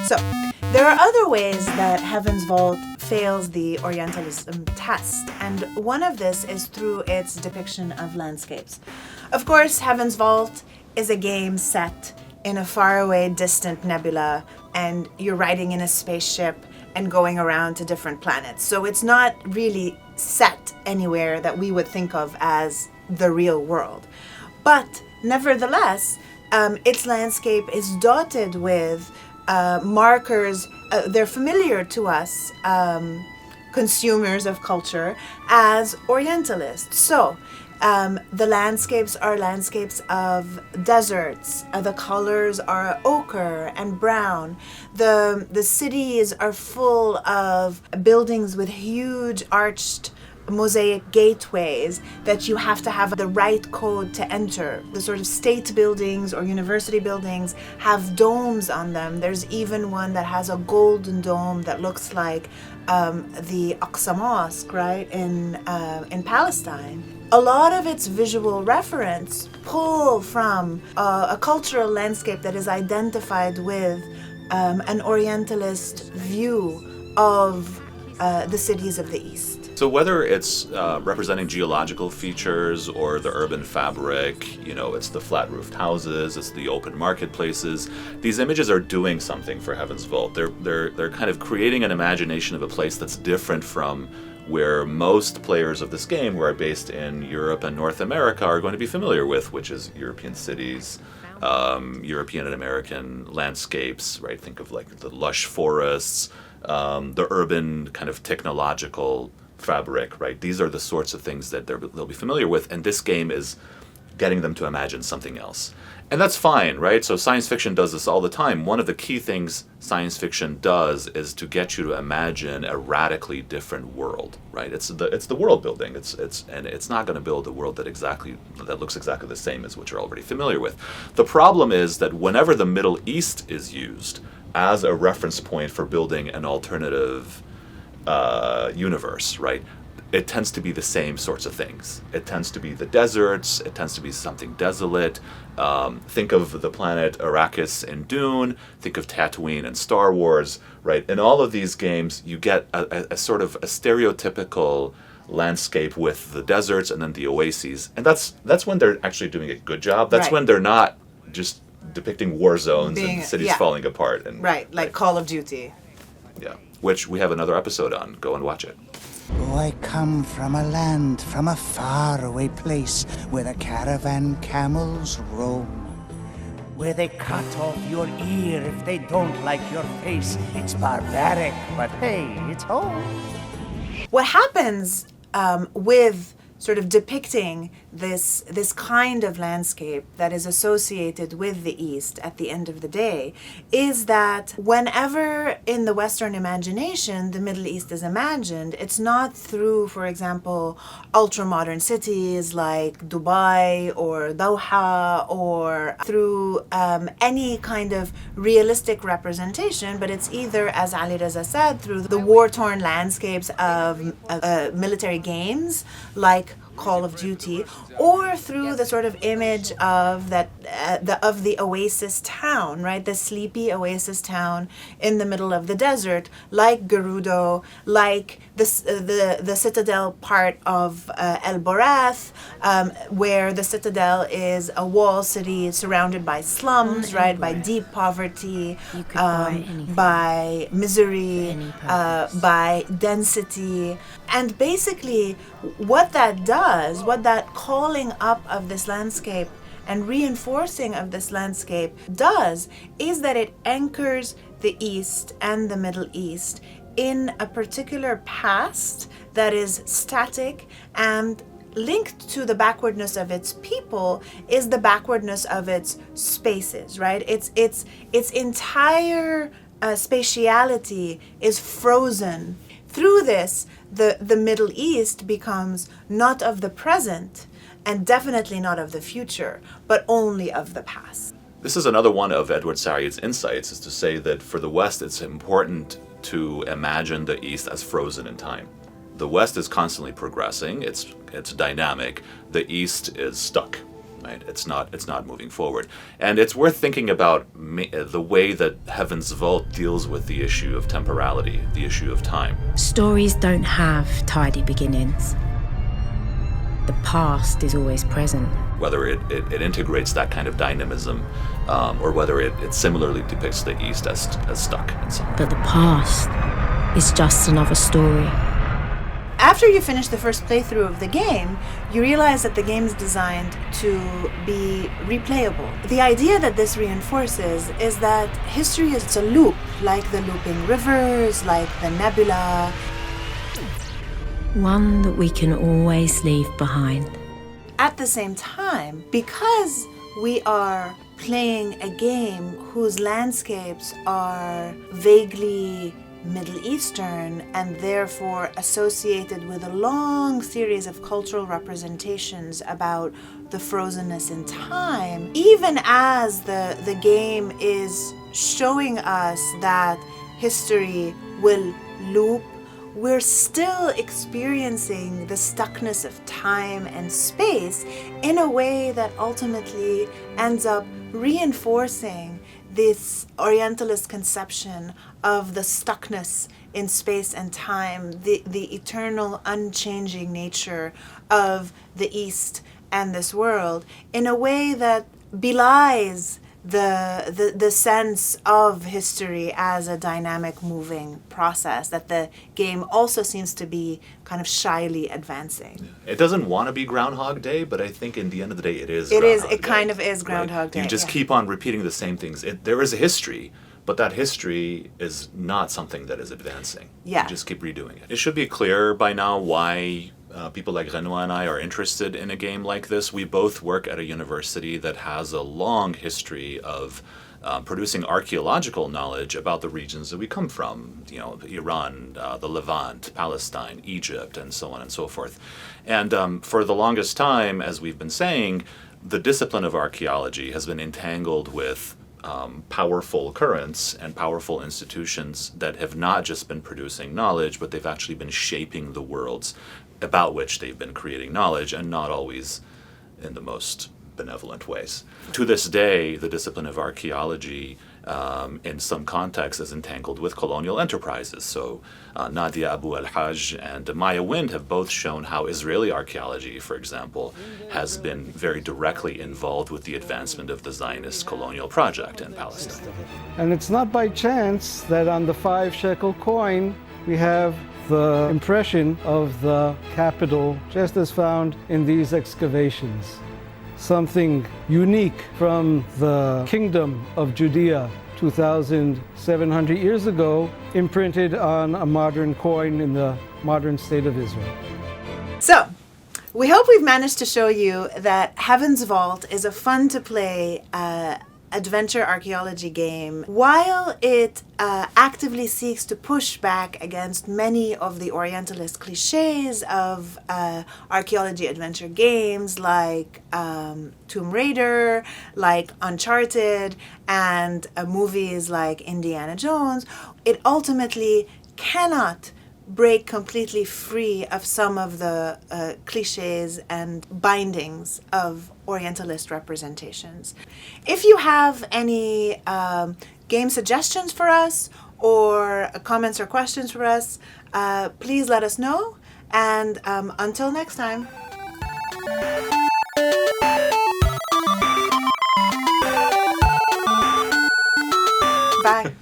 So, there are other ways that Heaven's Vault fails the Orientalism test, and one of this is through its depiction of landscapes. Of course, Heaven's Vault is a game set in a faraway, distant nebula, and you're riding in a spaceship and going around to different planets. So it's not really set anywhere that we would think of as the real world. But nevertheless, its landscape is dotted with markers. They're familiar to us, consumers of culture, as Orientalists. So the landscapes are landscapes of deserts. The colors are ochre and brown. The cities are full of buildings with huge arched mosaic gateways that you have to have the right code to enter. The sort of state buildings or university buildings have domes on them. There's even one that has a golden dome that looks like the Aqsa Mosque, right, in Palestine. A lot of its visual reference pull from a cultural landscape that is identified with an Orientalist view of the cities of the East. So whether it's representing geological features or the urban fabric, it's the flat-roofed houses, it's the open marketplaces, these images are doing something for Heaven's Vault. They're kind of creating an imagination of a place that's different from where most players of this game, who are based in Europe and North America, are going to be familiar with, which is European cities, European and American landscapes, right? Think of like the lush forests, the urban kind of technological fabric, right? These are the sorts of things that they'll be familiar with, and this game is getting them to imagine something else. And that's fine, right? So science fiction does this all the time. One of the key things science fiction does is to get you to imagine a radically different world, right? It's the world building. It's not going to build a world that looks exactly the same as what you're already familiar with. The problem is that whenever the Middle East is used as a reference point for building an alternative universe, right? It tends to be the same sorts of things. It tends to be the deserts. It tends to be something desolate. Think of the planet Arrakis in Dune. Think of Tatooine in Star Wars, right? In all of these games, you get a sort of a stereotypical landscape with the deserts and then the oases. And that's when they're actually doing a good job. That's when they're not just depicting war zones and cities falling apart. Like Call of Duty. Yeah, which we have another episode on. Go and watch it. Oh, I come from a land, from a faraway place, where the caravan camels roam. Where they cut off your ear if they don't like your face. It's barbaric, but hey, it's home. What happens with sort of depicting this kind of landscape that is associated with the East at the end of the day is that whenever in the Western imagination the Middle East is imagined, it's not through, for example, ultra-modern cities like Dubai or Doha or through any kind of realistic representation, but it's either, as Ali Reza said, through the war-torn landscapes of military games like Call of Duty, or through the sort of image of the oasis town, right? The sleepy oasis town in the middle of the desert, like Gerudo, like the citadel part of El Borath, where the citadel is a wall city surrounded by slums, right? By deep poverty, by misery, by density, and basically what that does, what that calling up of this landscape and reinforcing of this landscape does, is that it anchors the East and the Middle East in a particular past that is static, and linked to the backwardness of its people is the backwardness of its spaces, right? Its entire spatiality is frozen. Through this, the Middle East becomes not of the present and definitely not of the future, but only of the past. This is another one of Edward Said's insights, is to say that for the West, it's important to imagine the East as frozen in time. The West is constantly progressing, it's dynamic. The East is stuck. right? It's not moving forward. And it's worth thinking about the way that Heaven's Vault deals with the issue of temporality, the issue of time. Stories don't have tidy beginnings. The past is always present. Whether it integrates that kind of dynamism, or whether it similarly depicts the East as stuck in some way. But the past is just another story. After you finish the first playthrough of the game, you realize that the game is designed to be replayable. The idea that this reinforces is that history is a loop, like the looping rivers, like the nebula. One that we can always leave behind. At the same time, because we are playing a game whose landscapes are vaguely Middle Eastern and therefore associated with a long series of cultural representations about the frozenness in time, even as the game is showing us that history will loop, we're still experiencing the stuckness of time and space in a way that ultimately ends up reinforcing this Orientalist conception of the stuckness in space and time, the eternal, unchanging nature of the East and this world, in a way that belies the sense of history as a dynamic, moving process that the game also seems to be kind of shyly advancing. It doesn't want to be Groundhog Day, but I think in the end of the day, it is. It kind of is Groundhog Day. You just yeah. keep on repeating the same things. There is a history, but that history is not something that is advancing. Yeah. You just keep redoing it. It should be clear by now why people like Renoir and I are interested in a game like this. We both work at a university that has a long history of producing archaeological knowledge about the regions that we come from, Iran, the Levant, Palestine, Egypt, and so on and so forth. And for the longest time, as we've been saying, the discipline of archaeology has been entangled with powerful currents and powerful institutions that have not just been producing knowledge, but they've actually been shaping the worlds about which they've been creating knowledge, and not always in the most benevolent ways. To this day, the discipline of archaeology in some contexts is entangled with colonial enterprises. So Nadia Abu al-Hajj and Maya Wind have both shown how Israeli archaeology, for example, has been very directly involved with the advancement of the Zionist colonial project in Palestine. And it's not by chance that on the 5-shekel coin we have the impression of the capital just as found in these excavations. Something unique from the kingdom of Judea 2,700 years ago, imprinted on a modern coin in the modern state of Israel. So, we hope we've managed to show you that Heaven's Vault is a fun-to-play adventure archaeology game, while it actively seeks to push back against many of the Orientalist cliches of archaeology adventure games like Tomb Raider, like Uncharted, and movies like Indiana Jones. It ultimately cannot break completely free of some of the cliches and bindings of Orientalist representations. If you have any game suggestions for us or comments or questions for us, please let us know. And until next time. Bye.